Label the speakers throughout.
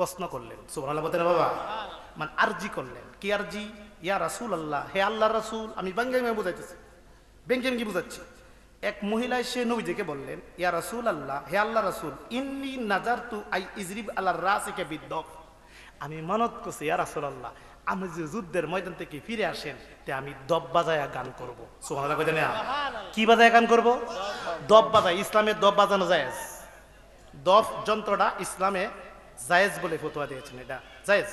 Speaker 1: প্রশ্ন করলেন, সুবহানাল্লাহ বলতেন বাবা, মানে আরজি করলেন। কি আরজি? ইয়া রাসূলুল্লাহ, হে আল্লাহর রাসূল। আমি ব্যঙ্গে বুঝাইতেছি, ব্যঙ্গে বুঝাচ্ছি। এক মহিলা এসে নবীজিকে বললেন, ইয়া রাসূলুল্লাহ, হে আল্লাহর রাসূল, ইন্নী নাযারতু আই ইজরিব আলা রাসিকা বিদ্দফ। আমি মানত করছি ইয়া রাসূলুল্লাহ, আমি যে যুদ্ধের ময়দান থেকে ফিরে আসেন তে আমি দব বাজায়া গান করব। সুবহানাল্লাহ কইতেন না? কি বাজায়া গান করব? দব বাজায়। ইসলামে দব বাজানো জায়েজ। দফ যন্ত্রটা ইসলামে জায়েজ বলে ফতোয়া দিয়েছেন, এটা জায়েজ।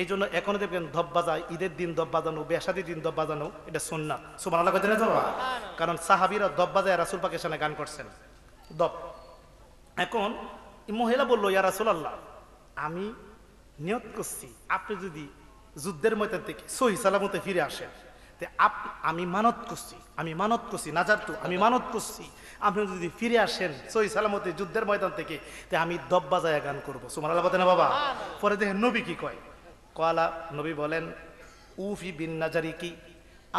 Speaker 1: এই জন্য এখনো দেখবেন দব বাজায়, ঈদের দিন দব বাজানো, বেশাদির দিন দব বাজানো, এটা সুন্নাত। সুবহানাল্লাহ কইতেন না বাবা? কারণ সাহাবীরা দব বাজায় রাসূল পাকের সামনে গান করছেন দব। এখন মহিলা বলল, ইয়া রাসূলুল্লাহ, আমি নিয়ত করছি আপনি যদি যুদ্ধের ময়দান থেকে সহি সালামতে ফিরে আসেন, আমি মানত করছি নাজারতু, আমি মানত করছি আপনি যদি ফিরে আসেন সহি সালামতে যুদ্ধের ময়দান থেকে, তে আমি দব বাজায়া গান করবো। সুবহানাল্লাহ বলেন না বাবা? পরে দেখেন নবী কি কয়। কলা নবী বলেন, উফি বিন নাজারি, কি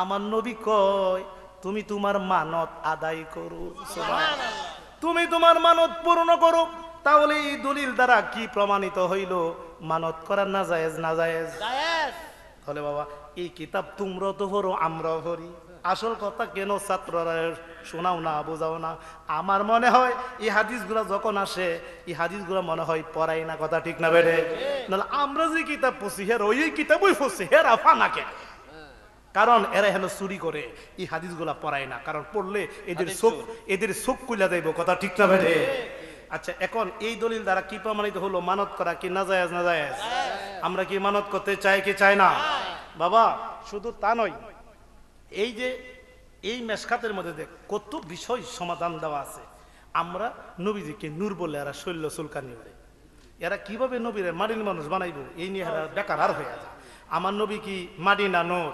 Speaker 1: আমার নবী কয়, তুমি তোমার মানত আদায় করো। সুবহানাল্লাহ। তুমি তোমার মানত পূর্ণ করো। তাহলে এই দলিল দ্বারা কি প্রমাণিত হইল? মানত করা না জায়েজ, না জায়েজ? তাহলে বাবা এই কিতাব তোমরাও তো পড়ো, আমরাও পড়ি। আসল কথা কেন ছাত্ররা শোনাও না, বোঝাও না? আমার মনে হয় এই হাদিসগুলো যখন আসে, এই হাদিসগুলো মনে হয় পড়াই না। কথা ঠিক না বেড়ে? নাহলে আমরা যে কিতাব পড়ছি হের ওই কিতাবই পড়ছি, হের আফা না কেন? কারণ এরা হেন চুরি করে, এই হাদিসগুলা পড়ায় না। কারণ পড়লে এদের চোখ কুইলা যাইব। কথা ঠিক না বেড়ে? আচ্ছা, এখন এই দলিল দ্বারা কি প্রমাণিত হলো? মানত করা কি না জায়েজ, না জায়েজ? আমরা কি মানত করতে চাই কি চাই না? বাবা শুধু তা নয়, এই যে এই মেশকাতের মধ্যে দেখ কত বিষয় সমাধান দেওয়া আছে। আমরা নবীজিকে নূর বলে এরা শৈল্য চুলকানি করে, এরা কিভাবে নবীরে মাটির মানুষ বানাইবো এই নিয়ে এরা বেকার আর হয়ে যায়। আমার নবী কি মাটি না নূর?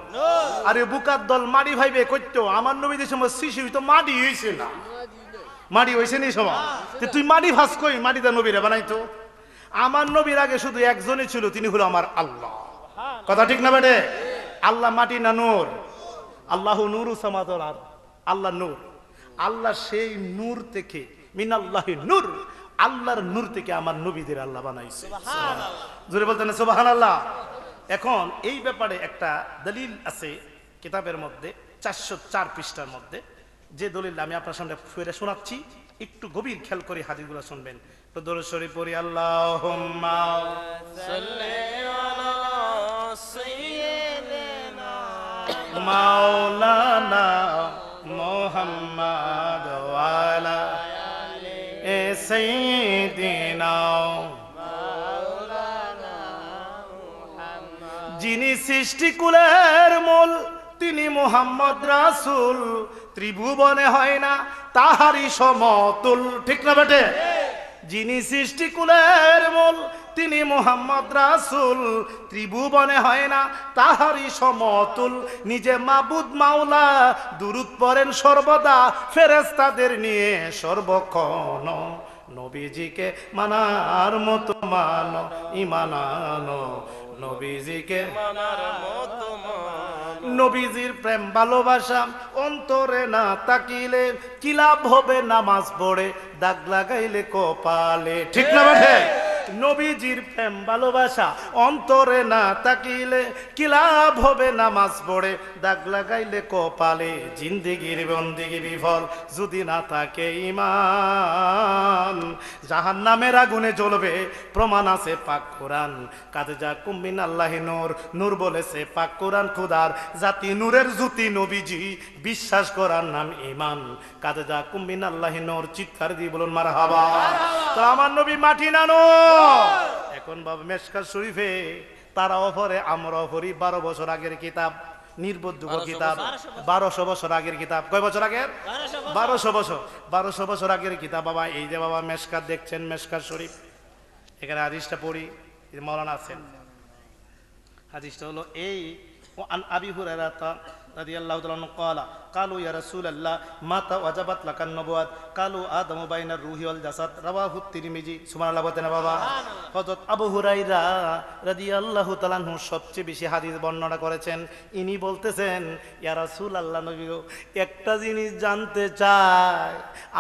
Speaker 1: আরে বুকার দল মাটি ভাইবে করতো। আমার নবীদের সময় শিশু তো মাটি হয়েছে না, মাটি হয়েছে নি সবাই। তুই মাটি ভাস কই মাটিতে নবীরে বানাইতো? আমার নবীর আগে শুধু একজনই ছিল, তিনি হলো আমার আল্লাহ। কথা ঠিক না বেটে? আল্লাহ মাটি না নূর? আল্লাহ নূরু সামাওয়াতিল আরদ, আল্লাহ নূর। আল্লাহ সেই নূর থেকে, মিনাল্লাহি নূর, আল্লাহর নূর থেকে আমার নবীদের আল্লাহ বানাইছে। সুবহানাল্লাহ, জোরে বলতেন সুবহানাল্লাহ। এখন এই ব্যাপারে একটা দলিল আছে কিতাবের মধ্যে 404 পৃষ্ঠার মধ্যে, যে দলিল আমি আপনার সামনে ফিরে শোনাচ্ছি। একটু গভীর খেয়াল করে হাদিসগুলো শুনবেন। তো দরুদ শরীফ পড়ি। আল্লাহুম্মা সাল্লি আলা সাইয়্যিদিনা মাওলানা মুহাম্মাদ ওয়া আলা আলি সাইয়্যিদিনা মাওলানা মুহাম্মাদ। যিনি সৃষ্টিকুলের মূল, তিনি মুহাম্মদ রাসূল। ত্রিভুবনে হয় না তাহারি সমতুল। ঠিক না বেটে? যিনি সৃষ্টিকুলের মূল, তিনি মুহাম্মদ রাসূল। ত্রিভুবনে হয় না তাহারি সমতুল। নিজে মাবুদ মাওলা, দুরূদ পড়েন সর্বদা ফেরেশতাদের নিয়ে সর্বক্ষণ। নবীজিকে মানার মতো মানো, ঈমান আনো। নবীজিকে মানার মতো মানো। নবীজির প্রেম ভালোবাসা অন্তরে না তাকিলে কি লাভ হবে নামাজ পড়ে দাগ লাগাইলে কপালে। ঠিক না বেঠে? নবীজির প্রেম ভালোবাসা অন্তরে না তাকিলে কি লাভ হবে নামাজ পড়ে দাগ লাগাইলে কপালে। জিন্দেগির বন্দেগি বিফল যদি না থাকে ঈমান, জাহান্নামের আগুনে জ্বলবে প্রমাণ আছে পাক কোরআন। কাজে যা কুমিন আল্লাহি নূর, নূর বলেছে পাক কোরআন খুদার জাতি। নূরের জ্যোতি নবীজি, বিশ্বাস করার নাম ঈমান। কাজে যা কুমিন আল্লাহি নূর, চিৎকার দিয়ে বলুন মারহাবা। তো আমার নবী মাটি না নূর। এখন বাবা মেশকাত শরীফে তারা অফরে আমরা অফরি 12 বছর আগের কিতাব, নির্বোধযোগ্য কিতাব। 1200 বছর আগের কিতাব। কয় বছর আগের? 1200 বছর। 1200 বছর আগের কিতাব বাবা। এই যে বাবা মেশকাত দেখছেন, মেশকাত শরীফ, এখানে হাদিসটা পড়ি। মাওলানা আছেন, হাদিসটা হলো এই, আন আবি হুরায়রা রাদিয়াল্লাহু তাআলা আনহু ক্বালা কালু ইয়া রাসূলুল্লাহ মাতা ওয়াজাবাত লাকান নবুয়াত কালু আদমু বাইনার রূহি ওয়াল জাসাদ রাওয়াহু তিরমিজি সুবহানাল্লাহ বলতেন না বাবা। হযরত আবু হুরায়রা রাদিয়াল্লাহু তাআলা আনহু সবচেয়ে বেশি হাদিস বর্ণনা করেছেন। ইনি বলতেছেন ইয়া রাসূলুল্লাহ নবী গো একটা জিনিস জানতে চাই,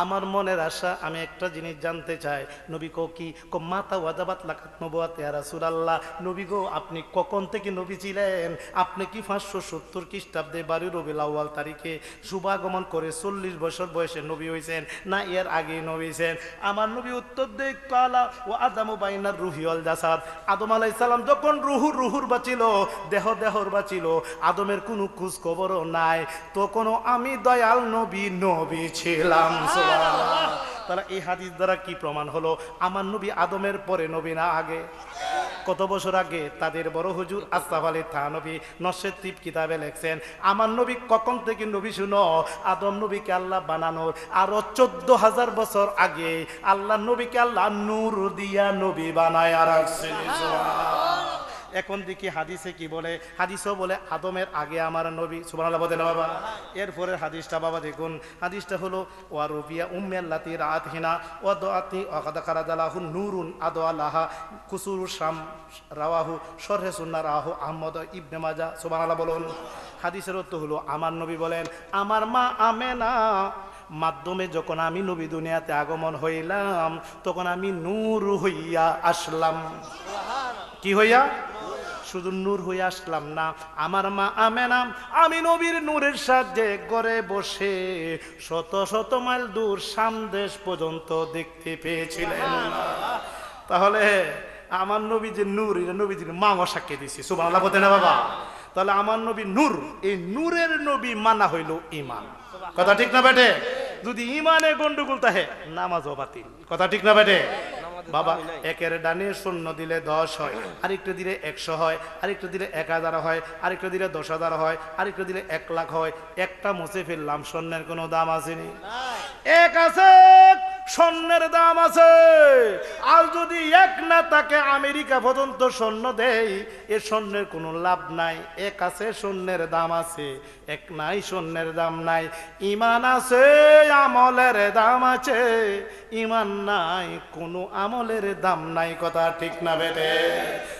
Speaker 1: আমার মনের আশা আমি একটা জিনিস জানতে চাই। নবী কো কি কো মাতা ওয়াজাবাত লাকান নবুয়াত ইয়া রাসূলুল্লাহ নবী গো আপনি কখন থেকে নবী ছিলেন? আপনি কি 570 খ্রিস্টাব্দে 12 রবিউল আউয়াল তারিখে শুভাগমন করে 40 বছর বয়সে নবী হয়েছেন না এর আগে নবী হয়েছেন? আমার নবী উত্তর দেয় কালা ও আদমু বাইনার রূহি ওয়াল জাসাদ আদম আলাইহিস সালাম যখন রুহুর বাঁচিল দেহর বাঁচিল আদমের কোনো খোঁজ খবরও নাই, তখনও আমি দয়াল নবী ছিলাম। সুবহানাল্লাহ। তাহলে এই হাদিস দ্বারা কি প্রমাণ হলো? আমার নবী আদমের পরে নবী না আগে? কত বছর আগে? তাদের বড় হুজুর আসফ আলী থানভী নসের তিপ কিতাবে লেখছেন আমার নবী কখন থেকে নবী শুনো, আদম নবীকে আল্লাহ বানানোর আরো 14,000 বছর আগে আল্লাহ নবীকে আল্লাহ নূর দিয়া নবী বানায় রাখছেন। এখন দেখি হাদিসে কি বলে, হাদিসও বলে আদমের আগে আমার নবী। সুবহানাল্লাহ বলেন বাবা। এরপরে হাদিসটা বাবা দেখুন, হাদিসটা হলো ওয়া রুবিয়া উম্মাল্লাতি রাআতহিনা ওয়া দুআতি ওয়া কাদ খারাজালাহু নূরুন আদওয়ালাহা কুসুরুশ শাম রাওয়াহু শরহে সুন্নাহ রাওয়াহু আহমদ ইবনে মাজাহ। সুবহানাল্লাহ বলুন। হাদিসের অর্থ হলো আমার নবী বলেন আমার মা আমেনা মাধ্যমে যখন আমি নবী দুনিয়াতে আগমন হইলাম তখন আমি নূর হইয়া আসলাম। কি হইয়া? শুধু নূর হয়ে আসলাম না, আমার মা আমেনা আমি নবীর নূরের সাহায্যে ঘরে বসে শত শত মাইল দূর সামদেশ পর্যন্ত দেখতে পেয়েছিলেন। তাহলে আমার নবী যে নূর, নবীজির মাও সাক্ষী দিছি। সুবহানাল্লাহ বলতে না বাবা। তাহলে আমার নবী নূর, এই নূরের নবী মানা হইল ইমান। কথা ঠিক না বেটে? যদি ইমানে গন্ডগোল থাকে নামাজও বাতিল। কথা ঠিক না বেটে? বাবা একের ডানে শূন্য দিলে 10 হয়, আরেকটা দিলে 100 হয়, আরেকটা দিলে 1000 হয়, আরেকটা দিলে 10,000 হয়, আরেকটা দিলে 1 লাখ হয়। একটা মুছে ফেললাম, স্বর্ণের কোনো দাম আসেনি? এক আছে, স্বর্ণের দাম আছে। আর যদি এক না তাকে আমেরিকা পর্যন্ত স্বর্ণ দেয় এ স্বর্ণের কোনো লাভ নাই। এক আছে স্বর্ণের দাম আছে, এক নাই স্বর্ণের দাম নাই। ইমান আছে আমলের দাম আছে, ইমান নাই কোনো আমলের দাম নাই। কথা ঠিক না বেটে?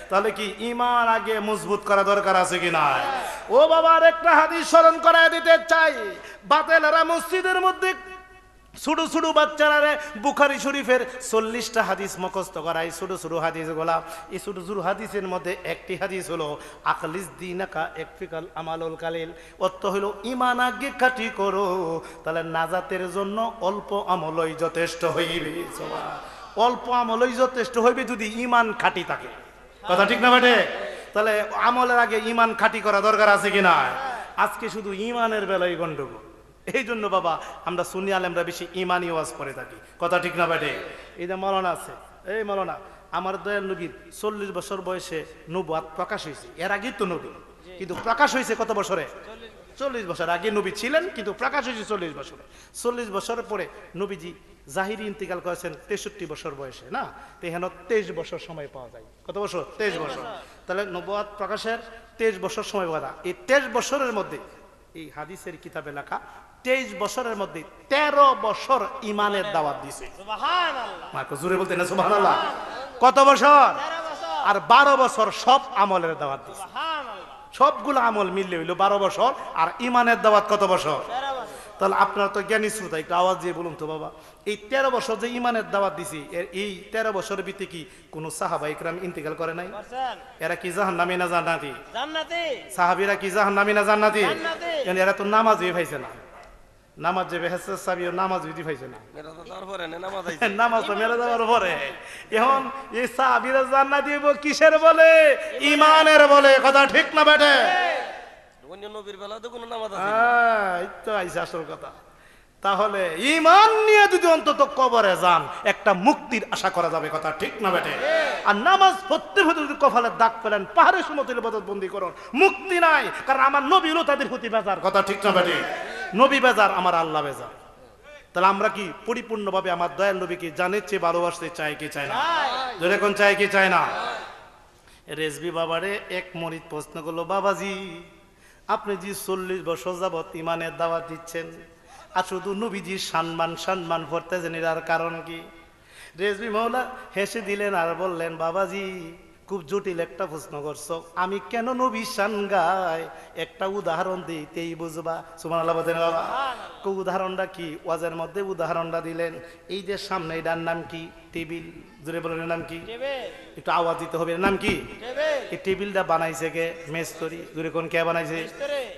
Speaker 1: তাহলে কি ইমান আগে মজবুত করা দরকার আছে কি না? ও বাবার একটা হাদিস স্মরণ করায় দিতে চাই। বাতেলেরা মসজিদের মধ্যে ছোট ছোট বাচ্চারা বুখারী শরীফের 40টা হাদিস মুখস্থ করায়, ছোট ছোট হাদিস গোলা। এই ছোট ছোট হাদিসের মধ্যে একটি হাদিস হলো আখলিস দিনাকা একফিকাল আমালুল কালিল। অর্থ হলো ইমান আগে খাঁটি করো, তাহলে নাজাতের জন্য অল্প আমলই যথেষ্ট হইবে। অল্প আমলই যথেষ্ট হইবে যদি ইমান খাঁটি থাকে। কথা ঠিক না বেটে? তাহলে আমলের আগে ইমান খাঁটি করা দরকার আছে কিনা? আজকে শুধু ইমানের বেলায় গন্ডগোল। এই জন্য বাবা আমরা সুন্নি আলেমরা বেশি ইমানি ওয়াজ করে থাকি। কথা ঠিক না বেটে? এই যে মৌলানা আছে, এই মৌলানা আমার দয়াল নবীর 40 বছর বয়সে নবুয়াত প্রকাশ হয়েছে। এর আগেই তো নবী, কিন্তু প্রকাশ হয়েছে কত বছরে? 40 বছর আগে নবী ছিলেন, কিন্তু প্রকাশ হয়েছে 40 বছরে। 40 বছরের পরে নবীজি জাহিরি ইন্তিকাল করেছেন 63 বছর বয়সে। না, এখানে 23 বছর সময় পাওয়া যায়। কত বছর? 23 বছর। তাহলে নবুয়াত প্রকাশের 23 বছর সময় পাওয়া যায়। এই 23 বছরের মধ্যে এই হাদিসের কিতাবে লেখা 23 বছরের মধ্যে 13 বছর ইমানের দাওয়াত দিছে। সুবহানাল্লাহ। জোরে বলতে না সুবহানাল্লাহ। কত বছর? 13 বছর। আর 12 বছর সব আমলের দাওয়াত দিছে। সুবহানাল্লাহ। সবগুলো আমল মিললে হইল 12 বছর। আর ইমানের দাওয়াত কত বছর? 13 বছর। তাহলে আপনারা তো জ্ঞানী শ্রোতা, একটু আওয়াজ দিয়ে বলুন তো বাবা, এই 13 বছর যে ইমানের দাওয়াত দিছি, এই 13 বছরের ভিতরে কি কোন সাহাবা ইকরাম ইন্তেকাল করে নাই? এরা কি জাহান্নামী না জান্নাতি? জান্নাতি। সাহাবীরা কি জাহান্নামী না জান্নাতি? জান্নাতি। এরা তো নামাজই পাইছে না। নামাজ যে বেহেশতের চাবি, নামাজ বিধি পাইছে না। নামাজ তো মেরে যাওয়ার পরে। এখন এই সাহাবীরা জান্নাতি কিসের বলে? ইমানের বলে। কথা ঠিক না বেটে? তাহলে ইমান নিয়ে যদি অন্তত কবরে যান একটা মুক্তির আশা করা যাবে। কথা ঠিক না বেটে? আর নামাজ পড়তে পড়তে যদি কপালে দাগ পেলেন পাহাড়ের সমতুল্য বন্দী করুন, মুক্তি নাই। কারণ আমার নবী হলো তাদের প্রতি বেজার। কথা ঠিক না বেটে? নবী বেজার, আমার আল্লাহ বেজার। তাহলে আমরা কি পরিপূর্ণভাবে আমার দয়াল নবীকে জানের চেয়ে ভালোবাসতে চাই কি চাই না? যেরকম চাই কি চাই না? রেজবি বাবারে এক মরিদ প্রশ্ন করলো, বাবাজি আপনি যে 40 বছর যাবত ইমানের দাওয়াত দিচ্ছেন আর শুধু নবীজির সম্মান করতেছেন, এর কারণ কি? রেজবি মৌলা হেসে দিলেন আর বললেন, বাবাজি খুব জটিল একটা প্রশ্ন করছো, আমি কেন নবী শান গাই একটা উদাহরণ দিতেই বুঝবা। সুবহানাল্লাহ বলেন বাবা। উদাহরণটা কি? ওয়াজের মধ্যে উদাহরণটা দিলেন, এই যে সামনে এটার নাম কি? টেবিল। জোরে বলেন এর নাম কি? একটু আওয়াজ দিতে হবে, এর নাম কি? এই টেবিলটা বানাইছে কে? মিস্ত্রি। জোরে কোন কে বানাইছে?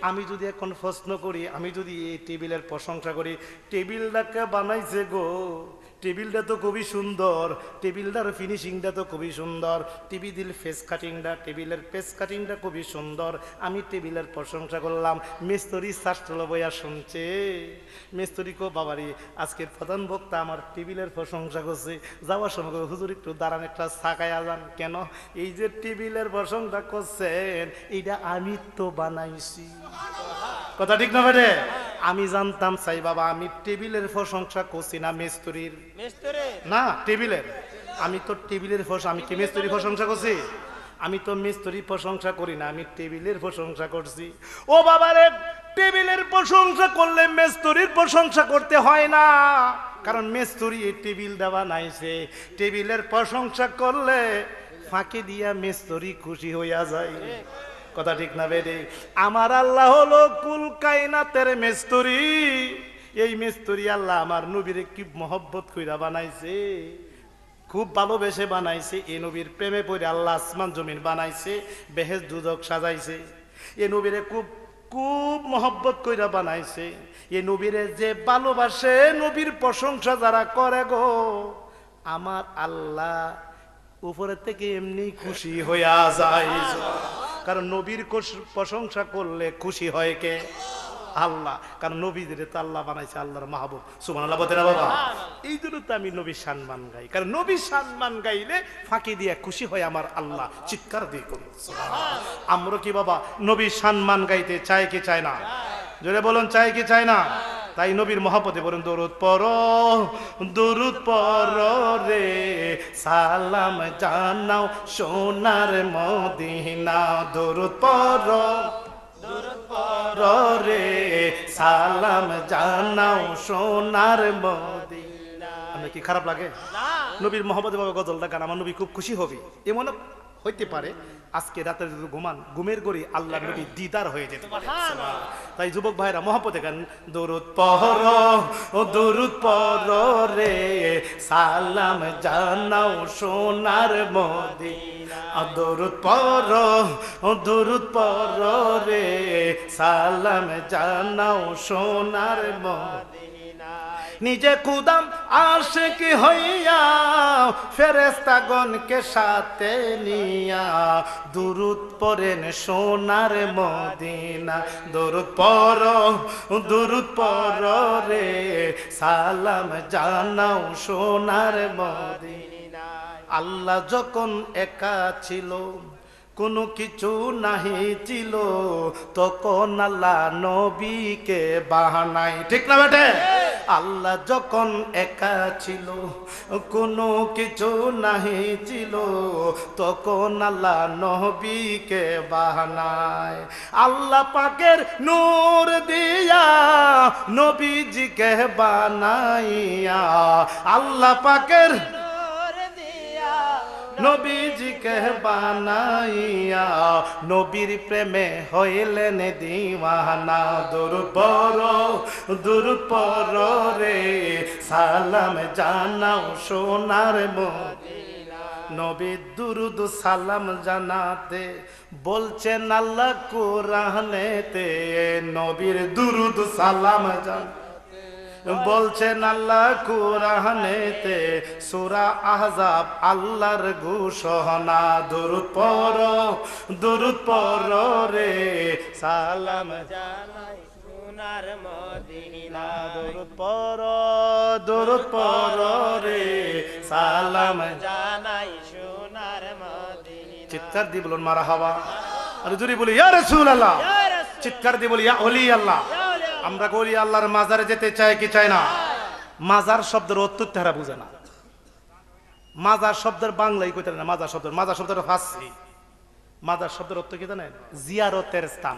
Speaker 1: আমি যদি এখন প্রশ্ন করি, আমি যদি এই টেবিলের প্রশংসা করি, টেবিলটাকে বানাইছে গো, টেবিলটা তো খুবই সুন্দর, টেবিলটার ফিনিশিংটা তো খুবই সুন্দর, টেবিলের ফেস কাটিংটা, টেবিলের ফেস কাটিংটা খুবই সুন্দর, আমি টেবিলের প্রশংসা করলাম। মিস্ত্রি শাস্ত্র বইয়া শুনছে, মিস্ত্রি কো বাবারি আজকের প্রধান বক্তা আমার টেবিলের প্রশংসা করছে, যাওয়ার সময় হুজুর একটু দাঁড়ান একটা ছাকায়া যান। কেন? এই যে টেবিলের প্রশংসা করছেন এইটা আমি তো বানাইছি। কথা ঠিক না বেটে? আমি জানতাম চাই বাবা, আমি টেবিলের প্রশংসা করছি না মিস্ত্রির? না, টেবিলের। আমি তো টেবিলের আমি কি মিস্ত্রির প্রশংসা করছি? আমি তো মিস্ত্রির প্রশংসা করি না, আমি টেবিলের প্রশংসা করছি। ও বাবারে, টেবিলের প্রশংসা করলে মিস্ত্রির প্রশংসা করতে হয় না, কারণ মিস্ত্রি এই টেবিলটা বানাইছে। টেবিলের প্রশংসা করলে ফাঁকি দিয়া মিস্ত্রি খুশি হইয়া যায়। কথা ঠিক না বেরে? আমার আল্লাহ হলো কুল কায়নাতের মিস্ত্রি। এই মিস্ত্রি আল্লাহ আমার নবীরে কি মহব্বত কইরা বানাইছে, খুব ভালোবেসে বানাইছে। এই নবীর প্রেমে পড়ে আল্লাহ আসমান জমিন বানাইছে, বেহেশত দুজক সাজাইছে। এই নবীরে খুব খুব মহব্বত কইরা বানাইছে। এই নবীরে যে ভালোবাসে, নবীর প্রশংসা যারা করে গো, আমার আল্লাহ উপরের থেকে এমনি খুশি হইয়া যায়। কারণ নবীর প্রশংসা করলে খুশি হয় কে? আল্লাহ। কারণ নবীদের তো আল্লাহ বানাইছে, আল্লাহর মাহবুব। সুবহানাল্লাহ বলেন বাবা। এই জন্য তো আমি নবীর সম্মান গাই, কারণ নবীর সম্মান গাইলে ফাঁকি দিয়ে খুশি হয় আমার আল্লাহ। চিৎকার দিয়ে করি সুবহানাল্লাহ। আমরা কি বাবা নবীর সম্মান গাইতে চাই কি চাই না? জোরে বলুন, চাই কি চাই না? তাই নবীর মহব্বতে বলুন, দরুদ পড়ো, দরুদ পড়ো রে, সালাম জানাও সোনার মদিনা। দরুদ পড়ো, দরুদ পড়ো রে, সালাম জানাও সোনার মদিনা। আপনার কি খারাপ লাগে? নবীর মহব্বতে বাবা গজলটা গান, আমার নবী খুব খুশি হবে। এমন হইতে পারে আজকে রাতে যদি ঘুমান, ঘুমের গড়ি আল্লাহ নবী দিদার হয়ে যেতে পারে। তাই যুবক ভাইরা মহব্বতে গান, দরুদ পড়ো, ও দরুদ পড়ো রে, সালাম জানাও সোনার মদিনা। দরুদ পড়ো, ও দরুদ পড়ো রে, সালাম জানাও সোনার মদিনা। নিজে খুদাম আশিক হইয়া ফেরেশতাগণকে সাথে নিয়া দুরুদ পড়েন সোনার মদিনা। দরুদ পড়ো, দরুদ পড়ো রে, সালাম জানাও সোনার মদিনা। আল্লাহ যখন একা ছিল, কোনো কিছু নাহি ছিল, তখন আল্লাহ নবীকে বাহানাই। ঠিক না বেটে? আল্লাহ যখন একা ছিল, কোনো কিছু নাহি ছিল, তখন আল্লাহ নবীকে বাহানায়। আল্লাহ পাকের নূর দিয়া নবীজিকে বানাইয়া, আল্লাহ পাকের নবীজিকে বানাইয়া নবীর প্রেমে হইলেন দিওয়ানা। দরুদ পড়ো, দরুদ পড়ো রে, সালাম জানাও সোনার মদিনা। নবীর দুরুদ সালাম জানাতে বলছেন আল্লাহ কোরআনেতে। নবীর দুরুদ সালাম জানাতে বলছেন আল্লাহ কোরআনেতে। সূরা আহজাব আল্লাহর ঘোষণা। দরুদ পড়ো, দরুদ পড়ো রে, সালাম জানাই সোনার মদিনা। দরুদ পড়ো, দরুদ পড়ো রে, সালাম জানাই সোনার মদিনা। চিৎকার দিয়ে বলুন মারহাবা। আর যদি বলি ইয়া রাসূলুল্লাহ, চিৎকার দিয়ে বলি ইয়া ওলি আল্লাহ। আমরা বলি আল্লাহর মাজারে যেতে চাই কি চাই না? মাজার শব্দের অর্থ তারা বুঝে না। মাজার শব্দের বাংলায় কইতে না। মাজার শব্দের ফার্সি। মাজার শব্দের অর্থ কি জানেন? জিয়ারতের স্থান।